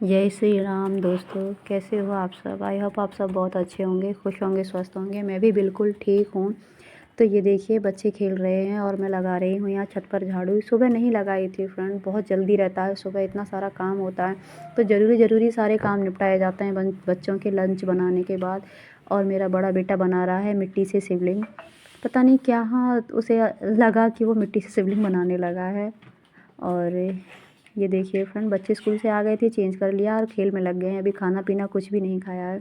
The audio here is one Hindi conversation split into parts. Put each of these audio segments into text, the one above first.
जय श्री राम दोस्तों, कैसे हो आप सब। आई होप आप सब बहुत अच्छे होंगे, खुश होंगे, स्वस्थ होंगे। मैं भी बिल्कुल ठीक हूँ। तो ये देखिए बच्चे खेल रहे हैं और मैं लगा रही हूँ यहाँ छत पर झाड़ू। सुबह नहीं लगाई थी फ्रेंड, बहुत जल्दी रहता है सुबह, इतना सारा काम होता है तो ज़रूरी सारे काम निपटाए जाते हैं बच्चों के लंच बनाने के बाद। और मेरा बड़ा बेटा बना रहा है मिट्टी से शिवलिंग। पता नहीं क्या, हाँ उसे लगा कि वो मिट्टी से शिवलिंग बनाने लगा है। और ये देखिए फ्रेंड, बच्चे स्कूल से आ गए थे, चेंज कर लिया और खेल में लग गए हैं। अभी खाना पीना कुछ भी नहीं खाया है।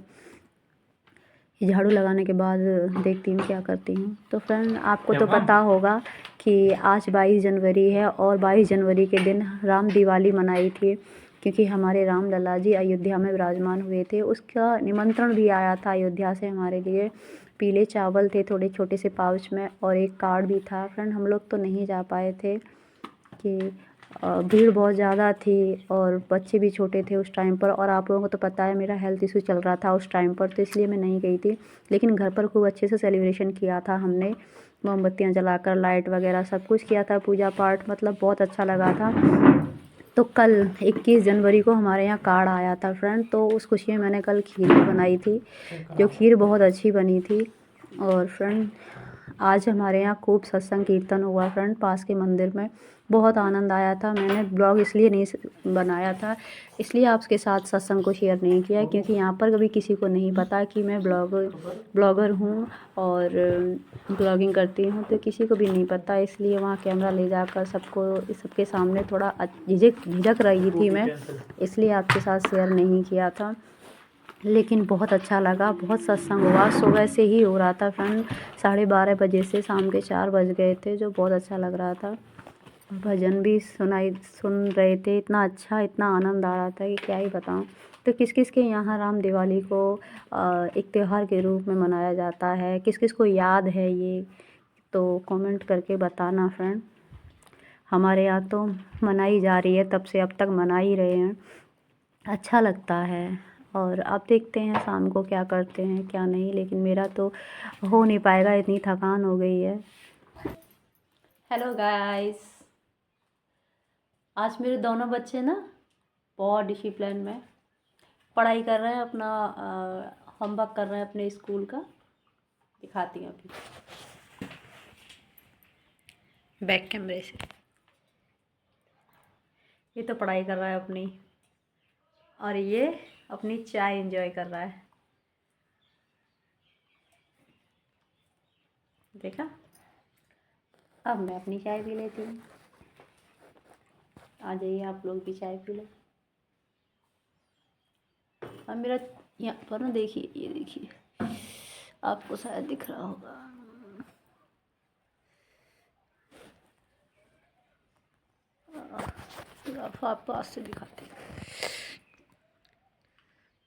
ये झाड़ू लगाने के बाद देखती हूँ क्या करती हूँ। तो फ्रेंड आपको तो पता होगा कि आज 22 जनवरी है और 22 जनवरी के दिन राम दिवाली मनाई थी, क्योंकि हमारे राम लला जी अयोध्या में विराजमान हुए थे। उसका निमंत्रण भी आया था अयोध्या से हमारे लिए। पीले चावल थे थोड़े छोटे से पाउच में और एक कार्ड भी था। फ्रेंड हम लोग तो नहीं जा पाए थे कि भीड़ बहुत ज़्यादा थी और बच्चे भी छोटे थे उस टाइम पर। और आप लोगों को तो पता है मेरा हेल्थ इशू चल रहा था उस टाइम पर, तो इसलिए मैं नहीं गई थी। लेकिन घर पर खूब अच्छे से सेलिब्रेशन किया था हमने, मोमबत्तियाँ जलाकर, लाइट वगैरह सब कुछ किया था, पूजा पाठ, मतलब बहुत अच्छा लगा था। तो कल 21 जनवरी को हमारे यहाँ कार्ड आया था फ्रेंड, तो उस खुशी में मैंने कल खीर भी बनाई थी, जो खीर बहुत अच्छी बनी थी। और फ्रेंड आज हमारे यहाँ खूब सत्संग कीर्तन हुआ फ्रेंड, पास के मंदिर में। बहुत आनंद आया था। मैंने ब्लॉग इसलिए नहीं बनाया था, इसलिए आपके साथ सत्संग को शेयर नहीं किया, क्योंकि यहाँ पर कभी किसी को नहीं पता कि मैं ब्लॉगर हूँ और ब्लॉगिंग करती हूँ, तो किसी को भी नहीं पता। इसलिए वहाँ कैमरा ले जाकर सबके सामने थोड़ा झिझक रही थी मैं, इसलिए आपके साथ शेयर नहीं किया था। लेकिन बहुत अच्छा लगा, बहुत सत्संग हुआ, सुबह से ही हो रहा था फ्रेंड। 12:30 बजे से शाम के 4 बज गए थे, जो बहुत अच्छा लग रहा था। भजन भी सुन रहे थे, इतना अच्छा, इतना आनंद आ रहा था कि क्या ही बताऊं। तो किस किस के यहाँ राम दिवाली को एक त्यौहार के रूप में मनाया जाता है, किस किस को याद है ये, तो कमेंट करके बताना फ्रेंड। हमारे यहाँ तो मनाई जा रही है, तब से अब तक मना ही रहे हैं, अच्छा लगता है। और अब देखते हैं शाम को क्या करते हैं क्या नहीं, लेकिन मेरा तो हो नहीं पाएगा, इतनी थकान हो गई है। हेलो गाइस, आज मेरे दोनों बच्चे ना बहुत डिसिप्लिन में पढ़ाई कर रहे हैं, अपना होमवर्क कर रहे हैं अपने स्कूल का। दिखाती हूँ अभी बैक कैमरे से। ये तो पढ़ाई कर रहा है अपनी, और ये अपनी चाय एंजॉय कर रहा है, देखा। अब मैं अपनी चाय पी लेती हूँ। आ जाइए आप लोग भी चाय पी लो। अब मेरा यहाँ पर ना देखिए, ये देखिए, आपको शायद दिख रहा होगा। आप पास से दिखाते हैं,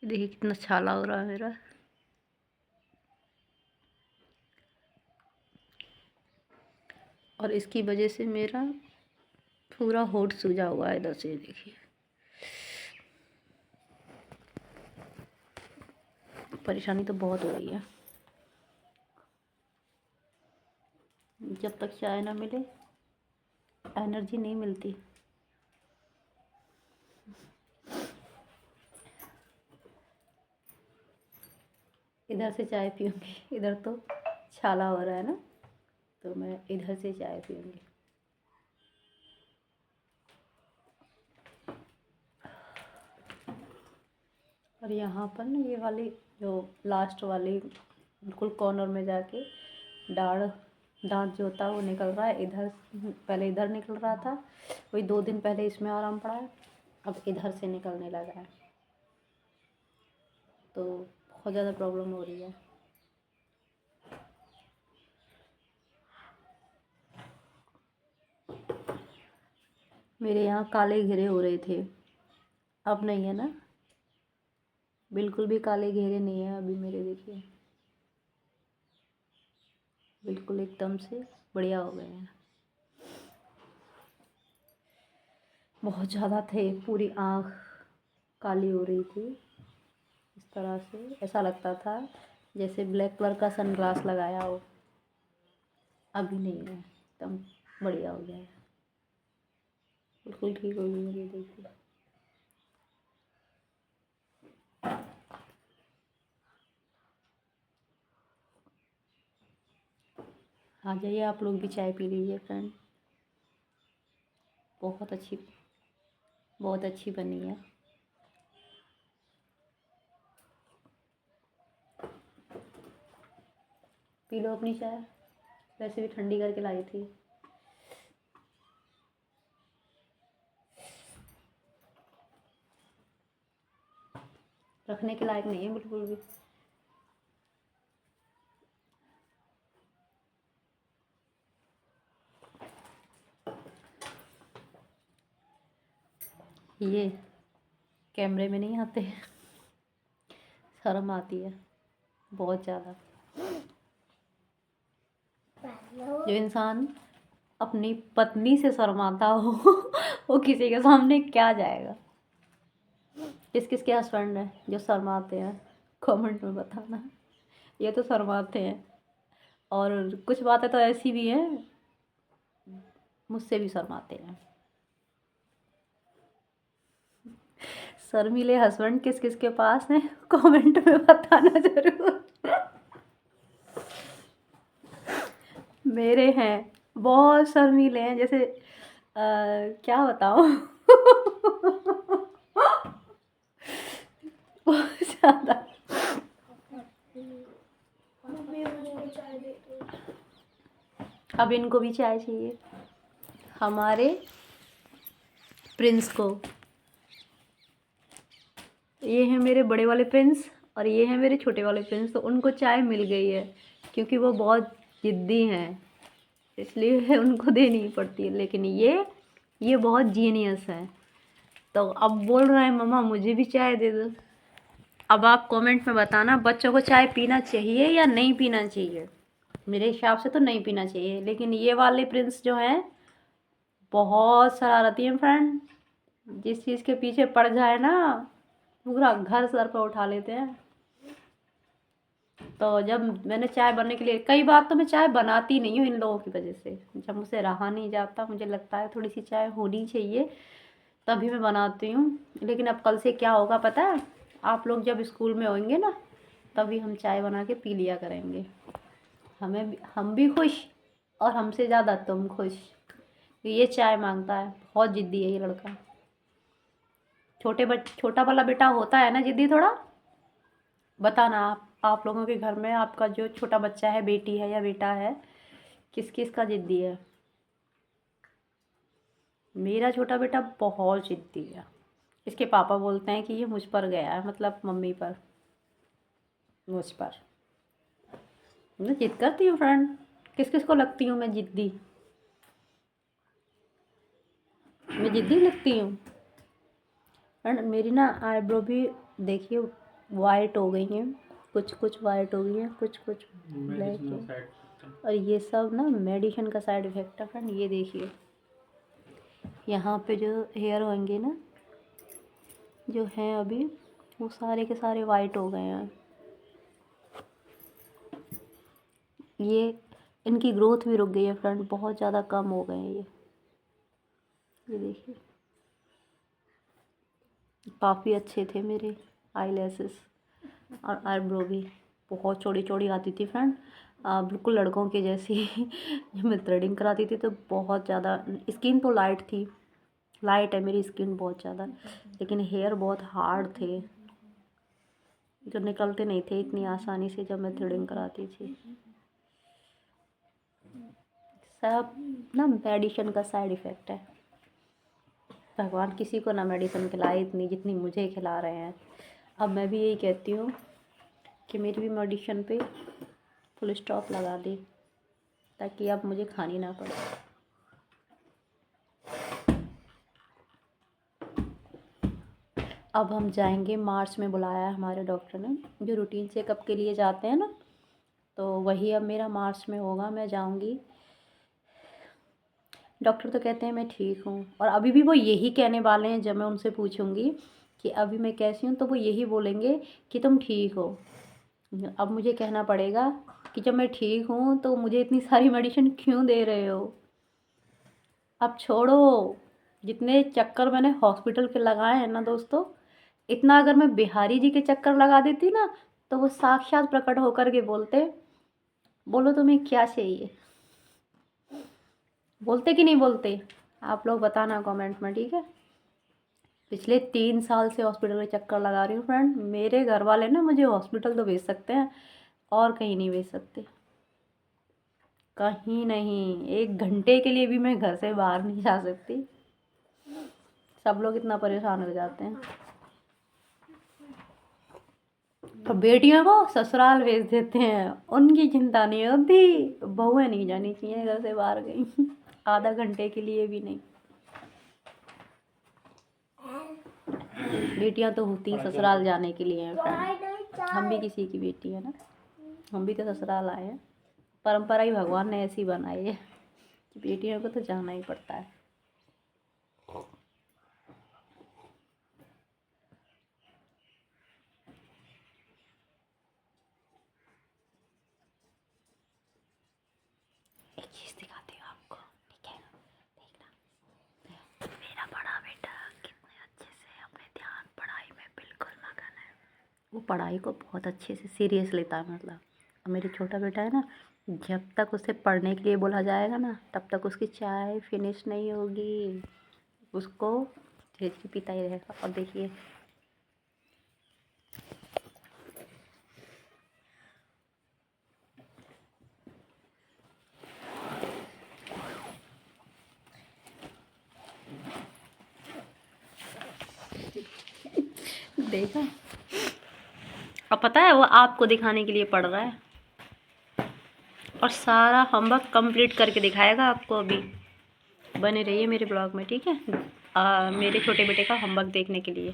देखिए कितना छाला हो रहा है मेरा। और इसकी वजह से मेरा पूरा होठ सूजा हुआ है इधर से, देखिए। परेशानी तो बहुत हो रही है, जब तक चाय ना मिले एनर्जी नहीं मिलती। इधर से चाय पीऊँगी, इधर तो छाला हो रहा है ना, तो मैं इधर से चाय पीऊँगी। और यहाँ पर ना ये वाली जो लास्ट वाली बिल्कुल कॉर्नर में जाके दांत जो होता है वो निकल रहा है इधर। पहले इधर निकल रहा था, वही 2 दिन पहले इसमें आराम पड़ा है, अब इधर से निकलने लगा है, तो बहुत ज़्यादा प्रॉब्लम हो रही है। मेरे यहाँ काले घेरे हो रहे थे, अब नहीं है ना, बिल्कुल भी काले घेरे नहीं है अभी मेरे, देखिए बिल्कुल एकदम से बढ़िया हो गए हैं। बहुत ज़्यादा थे, पूरी आँख काली हो रही थी, इस तरह से ऐसा लगता था जैसे ब्लैक कलर का सनग्लास लगाया हो। अभी नहीं है, एकदम बढ़िया हो गया है, बिल्कुल ठीक हो गई मेरी, देखिए। आ जाइए आप लोग भी चाय पी लीजिए फ्रेंड। बहुत अच्छी बनी है। पी लो अपनी चाय, वैसे भी ठंडी करके लाई थी। रखने के लायक नहीं है बिल्कुल भी। ये कैमरे में नहीं आते, शर्म आती है बहुत ज़्यादा। जो इंसान अपनी पत्नी से शर्माता हो वो किसी के सामने क्या जाएगा। किस किस के हस्बैंड हैं जो शर्माते हैं, कमेंट में बताना। ये तो शर्माते हैं, और कुछ बातें तो ऐसी भी हैं मुझसे भी शर्माते हैं। शर्मीले हस्बैंड किस किस के पास हैं कमेंट में बताना जरूर। मेरे हैं, बहुत शर्मीले हैं, जैसे क्या बताऊं बहुत ज़्यादा। अब इनको भी चाय चाहिए, हमारे प्रिंस को। ये हैं मेरे बड़े वाले प्रिंस और ये हैं मेरे छोटे वाले प्रिंस, तो उनको चाय मिल गई है क्योंकि वो बहुत ज़िद्दी हैं, इसलिए उनको देनी पड़ती है। लेकिन ये बहुत जीनियस है, तो अब बोल रहा है मम्मा मुझे भी चाय दे दो। अब आप कमेंट में बताना बच्चों को चाय पीना चाहिए या नहीं पीना चाहिए। मेरे हिसाब से तो नहीं पीना चाहिए, लेकिन ये वाले प्रिंस जो हैं बहुत शरारती हैं फ्रेंड। जिस चीज़ के पीछे पड़ जाए ना पूरा घर सर पर उठा लेते हैं। तो जब मैंने चाय बनने के लिए, कई बार तो मैं चाय बनाती नहीं हूँ इन लोगों की वजह से, जब मुझसे रहा नहीं जाता, मुझे लगता है थोड़ी सी चाय होनी चाहिए तभी मैं बनाती हूँ। लेकिन अब कल से क्या होगा पता है, आप लोग जब स्कूल में होंगे ना तभी हम चाय बना के पी लिया करेंगे। हम भी खुश और हमसे ज़्यादा तुम खुश। ये चाय मांगता है, बहुत ज़िद्दी है ये लड़का। छोटा वाला बेटा होता है ना ज़िद्दी थोड़ा। बताना आप लोगों के घर में आपका जो छोटा बच्चा है, बेटी है या बेटा है, किस किस का ज़िद्दी है। मेरा छोटा बेटा बहुत ज़िद्दी है। इसके पापा बोलते हैं कि ये मुझ पर गया है, मतलब मम्मी पर, मुझ पर। मैं जिद करती हूँ फ्रेंड, किस किस को लगती हूँ मैं ज़िद्दी? मैं ज़िद्दी लगती हूँ फ्रेंड। मेरी ना आईब्रो भी देखिए वाइट हो गई हैं, कुछ कुछ वाइट हो गई हैं, कुछ कुछ ब्लैक है। और ये सब ना मेडिसिन का साइड इफ़ेक्ट है फ्रेंड। ये देखिए यहाँ पे जो हेयर होंगे ना, जो हैं अभी, वो सारे के सारे वाइट हो गए हैं। ये इनकी ग्रोथ भी रुक गई है फ्रेंड, बहुत ज़्यादा कम हो गए हैं ये देखिए। काफ़ी अच्छे थे मेरे आईलैशेस और आईब्रो भी, बहुत चौड़ी चौड़ी आती थी फ्रेंड, बिल्कुल लड़कों के जैसी। जब मैं थ्रेडिंग कराती थी तो बहुत ज़्यादा, स्किन तो लाइट थी, लाइट है मेरी स्किन बहुत ज़्यादा, लेकिन हेयर बहुत हार्ड थे जो निकलते नहीं थे इतनी आसानी से जब मैं थ्रेडिंग कराती थी। सब ना मेडिसिन का साइड इफ़ेक्ट है। भगवान किसी को ना मेडिसिन खिलाए इतनी जितनी मुझे खिला रहे हैं। अब मैं भी यही कहती हूँ कि मेरी भी मेडिसिन पे फुल स्टॉप लगा दी, ताकि अब मुझे खानी ना पड़े। अब हम जाएंगे, मार्च में बुलाया है हमारे डॉक्टर ने, जो रूटीन चेकअप के लिए जाते हैं ना, तो वही अब मेरा मार्च में होगा, मैं जाऊंगी। डॉक्टर तो कहते हैं मैं ठीक हूँ, और अभी भी वो यही कहने वाले हैं। जब मैं उनसे पूछूंगी कि अभी मैं कैसी हूँ, तो वो यही बोलेंगे कि तुम ठीक हो। अब मुझे कहना पड़ेगा कि जब मैं ठीक हूँ तो मुझे इतनी सारी मेडिसिन क्यों दे रहे हो। अब छोड़ो, जितने चक्कर मैंने हॉस्पिटल के लगाए हैं ना दोस्तों, इतना अगर मैं बिहारी जी के चक्कर लगा देती ना, तो वो साक्षात प्रकट होकर के बोलते, बोलो तुम्हें क्या चाहिए। बोलते कि नहीं बोलते? आप लोग बताना कमेंट में, ठीक है। पिछले 3 साल से हॉस्पिटल के चक्कर लगा रही हूँ फ्रेंड। मेरे घर वाले ना मुझे हॉस्पिटल तो भेज सकते हैं और कहीं नहीं भेज सकते, कहीं नहीं। 1 घंटे के लिए भी मैं घर से बाहर नहीं जा सकती। सब लोग इतना परेशान हो जाते हैं। तो बेटियों को ससुराल भेज देते हैं, उनकी चिंता नहीं होती। बहुएं नहीं जानी चाहिए घर से बाहर कहीं आधा घंटे के लिए भी नहीं। बेटियां तो होती हैं ससुराल जाने के लिए हैं फ्रेंड। हम भी किसी की बेटी है ना, हम भी तो ससुराल आए हैं। परंपरा ही भगवान ने ऐसी बनाई है कि बेटियों को तो जाना ही पड़ता है। एक चीज़ दिखाती हूँ आपको, ठीक है? देखना, मेरा बड़ा बेटा कितने अच्छे से अपने ध्यान पढ़ाई में बिल्कुल मगन है। वो पढ़ाई को बहुत अच्छे से सीरियस लेता है मतलब। और मेरी छोटा बेटा है ना, जब तक उसे पढ़ने के लिए बोला जाएगा ना तब तक उसकी चाय फिनिश नहीं होगी। उसको भेज के पीता ही रहेगा। और देखिए देखा, अब पता है वो आपको दिखाने के लिए पढ़ रहा है और सारा होमवर्क कंप्लीट करके दिखाएगा आपको अभी। बने रहिए मेरे ब्लॉग में, ठीक है? मेरे छोटे बेटे का होमवर्क देखने के लिए।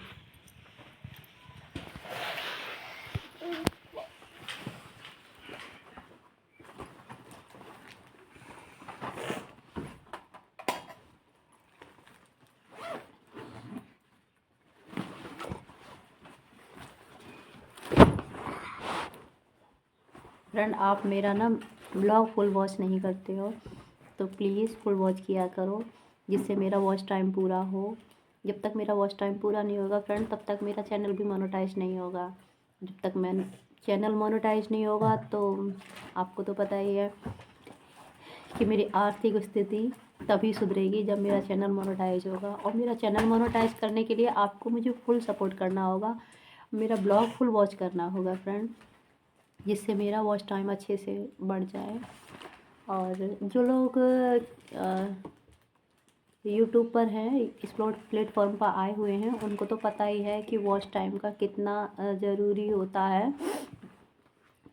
फ्रेंड, आप मेरा ना ब्लॉग फुल वॉच नहीं करते हो, तो प्लीज़ फुल वॉच किया करो जिससे मेरा वॉच टाइम पूरा हो। जब तक मेरा वॉच टाइम पूरा नहीं होगा फ्रेंड, तब तक मेरा चैनल भी मोनेटाइज नहीं होगा। जब तक मैं चैनल मोनेटाइज नहीं होगा तो आपको तो पता ही है कि मेरी आर्थिक स्थिति तभी सुधरेगी जब मेरा चैनल मोनेटाइज होगा। और मेरा चैनल मोनेटाइज करने के लिए आपको मुझे फुल सपोर्ट करना होगा, मेरा ब्लॉग फुल वॉच करना होगा फ्रेंड, जिससे मेरा वॉच टाइम अच्छे से बढ़ जाए। और जो लोग यूट्यूब पर हैं, इस प्लेटफॉर्म पर आए हुए हैं, उनको तो पता ही है कि वॉच टाइम का कितना ज़रूरी होता है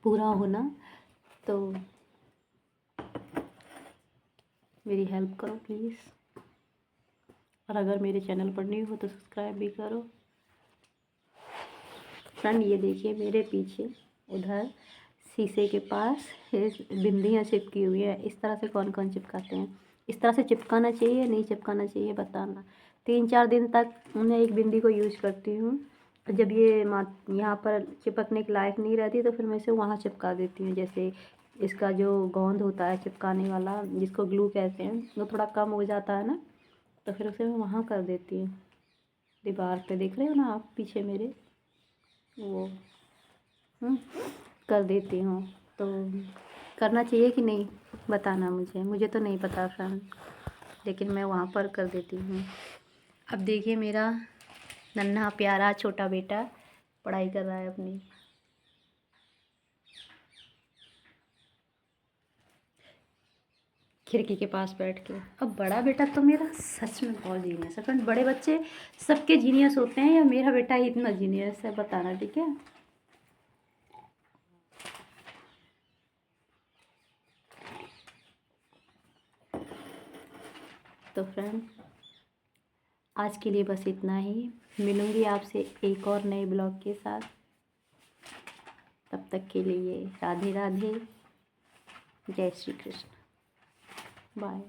पूरा होना। तो मेरी हेल्प करो प्लीज़। और अगर मेरे चैनल पर नहीं हो तो सब्सक्राइब भी करो फ्रेंड। ये देखिए मेरे पीछे उधर शीशे के पास बिंदियाँ चिपकी हुई है। इस तरह से कौन कौन चिपकाते हैं? इस तरह से चिपकाना चाहिए नहीं चिपकाना चाहिए बताना। 3-4 दिन तक मैं एक बिंदी को यूज करती हूँ। जब ये यहाँ पर चिपकने के लायक नहीं रहती तो फिर मैं इसे वहाँ चिपका देती हूँ। जैसे इसका जो गोंद होता है चिपकाने वाला, जिसको ग्लू कहते हैं, वो थोड़ा कम हो जाता है ना, तो फिर उसे मैं वहाँ कर देती हूँ। दीवार पे देख रहे हो ना आप पीछे मेरे, वो कर देती हूँ। तो करना चाहिए कि नहीं बताना मुझे, मुझे तो नहीं पता फ्रेंड, लेकिन मैं वहाँ पर कर देती हूँ। अब देखिए मेरा नन्हा प्यारा छोटा बेटा पढ़ाई कर रहा है अपनी। खिड़की के पास बैठ के। अब बड़ा बेटा तो मेरा सच में बहुत जीनियस है फ्रेंड। बड़े बच्चे सबके जीनियस होते हैं या मेरा बेटा ही इतना जीनियस है बताना, ठीक है? तो फ्रेंड आज के लिए बस इतना ही। मिलूँगी आपसे एक और नए ब्लॉग के साथ। तब तक के लिए राधे राधे, जय श्री कृष्ण, बाय।